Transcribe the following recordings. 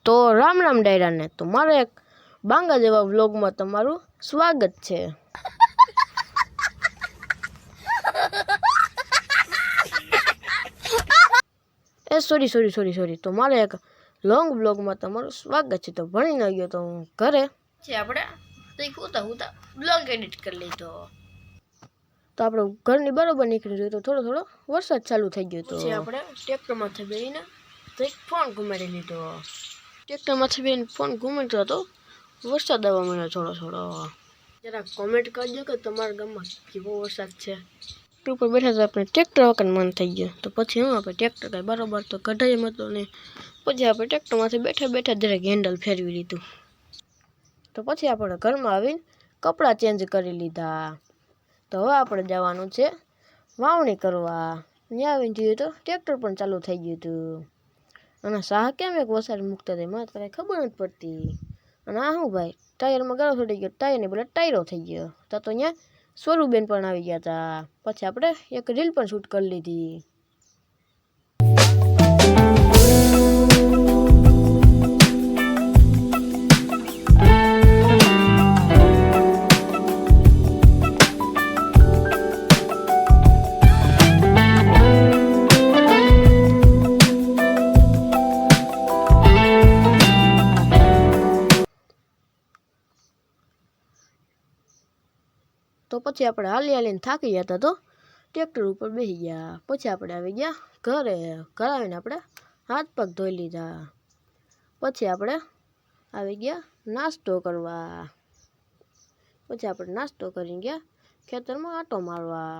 તો રામ રામ ડાયરાને તો મારા એક બાંગા જેવા વ્લોગમાં તમારું સ્વાગત છે। સોરી તો મારા એક લોંગ વ્લોગમાં તમારું સ્વાગત છે। તો ભણી ન ગયો તો હું ઘરે છે, આપણે કંઈક ઉતા બ્લોગ એડિટ કરી લીધો। તો આપણે ઘરની બરોબર નીકળી ગયો તો થોડો વરસાદ ચાલુ થઈ ગયો। તો આપણે ટ્રેક્ટરમાંથી બેસીને કંઈક ફોન ઘુમાડી લીધો। ટ્રેક્ટરમાંથી બેસીને ફોન ઘુમાડતો હતો, વરસાદ આવવા માંડ્યો થોડો। જરાક કોમેન્ટ કરજો કે તમારા ગામમાં કેવો વરસાદ છે। ઉપર બેઠા તો આપણે ટ્રેક્ટર વખત મન થઈ ગયું। તો પછી હું આપણે ટ્રેક્ટર કાંઈ બરોબર તો કઢાઈ એમ હતો નહીં। પછી આપણે ટ્રેક્ટરમાંથી બેઠા જરાક હેન્ડલ ફેરવી લીધું। તો પછી આપણે ઘરમાં આવીને કપડાં ચેન્જ કરી લીધા। તો હવે આપણે જવાનું છે વાવણી કરવા। ત્યાં આવીને જોયું તો ટ્રેક્ટર પણ ચાલુ થઈ ગયું હતું। અને સાહ કેમ એક વસાર મૂકતા હતા મને તો કાંઈ ખબર નથી પડતી। અને આ શું ભાઈ, ટાયરમાં ગાળો થઈ ગયો, ટાયરની બદલે ટાયરો થઈ ગયો। તો અહીંયા સ્વરૂબેન પણ આવી ગયા હતા। પછી આપણે એક રીલ પણ શૂટ કરી લીધી। તો પછી આપણે હાલીને થાકી ગયા હતા, તો ટ્રેક્ટર ઉપર બેસી ગયા। પછી આપણે આવી ગયા ઘરે આવીને આપણે હાથ પગ ધોઈ લીધા। પછી આપણે આવી ગયા નાસ્તો કરવા। પછી આપણે નાસ્તો કરી ગયા ખેતરમાં આંટો મારવા।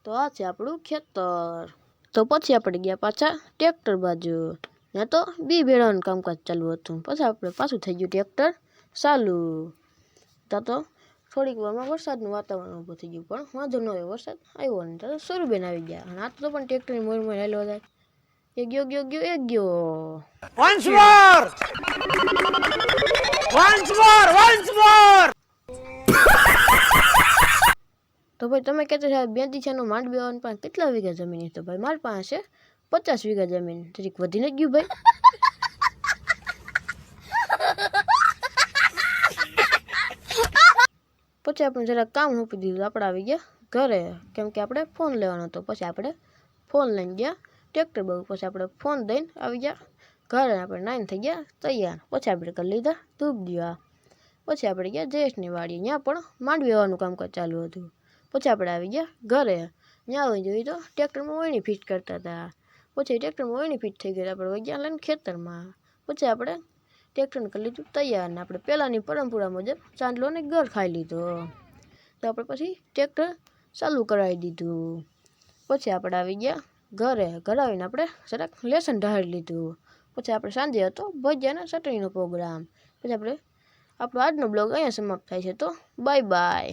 તો આ છે આપણું ખેતર। તો પછી આપણે ગયા પાછા ટ્રેક્ટર બાજુ, ત્યાં તો બી ભેળવાનું કામકાજ ચાલુ હતું। પછી આપણે પાછું થઈ ગયું ટ્રેક્ટર ચાલુ। ત્યાં તો થોડીક વારમાં વરસાદનું વાતાવરણ ઊભું થઈ ગયું, પણ વાંધો ન આવ્યો, વરસાદ આવ્યો નહીં। તો સ્વરૂબેન આવી ગયા અને આ તો પણ ટ્રેક્ટરની મોર હાલો જાય। એક ગયો once more તો ભાઈ તમે કહેતા સાહેબ બેંતી છે માંડવી આવવાનું પણ કેટલા વીઘા જમીન? તો ભાઈ મારી પાસે 50 વીઘા જમીન, જરીક વધીને જ ગયું ભાઈ। પછી આપણે જરાક કામ સોંપી દીધું, આપણે આવી ગયા ઘરે, કેમ કે આપણે ફોન લેવાનો હતો। પછી આપણે ફોન લઈને ગયા ટ્રેક્ટર બાજુ। પછી આપણે ફોન દઈને આવી ગયા ઘરે, આપણે નાઈને થઈ ગયા તૈયાર। પછી આપણે કરી લીધા ધૂપ દીવા। પછી આપણે ગયા જયેશની વાડીએ, ત્યાં પણ માંડવી આવવાનું કામકાજ ચાલુ હતું। પછી આપણે આવી ગયા ઘરે, ત્યાં આવી જોયું તો ટ્રેક્ટરમાં વળણી ફિટ કરતા હતા। પછી ટ્રેક્ટરમાં વળણી ફિટ થઈ ગઈ, આપણે વહી ગયા લઈને ખેતરમાં। પછી આપણે ટ્રેક્ટરને કરી લીધું તૈયાર, ને આપણે પહેલાંની પરંપરા મુજબ ચાંદલો ને ઘર ખાઈ લીધો। તો આપણે પછી ટ્રેક્ટર ચાલુ કરાવી દીધું। પછી આપણે આવી ગયા ઘરે આવીને આપણે જરાક લેસન ઢાળી લીધું। પછી આપણે સાંજે હતો ભજીયાના ચટણીનો પ્રોગ્રામ। પછી આપણો આજનો બ્લોગ અહીંયા સમાપ્ત થાય છે। તો બાય બાય।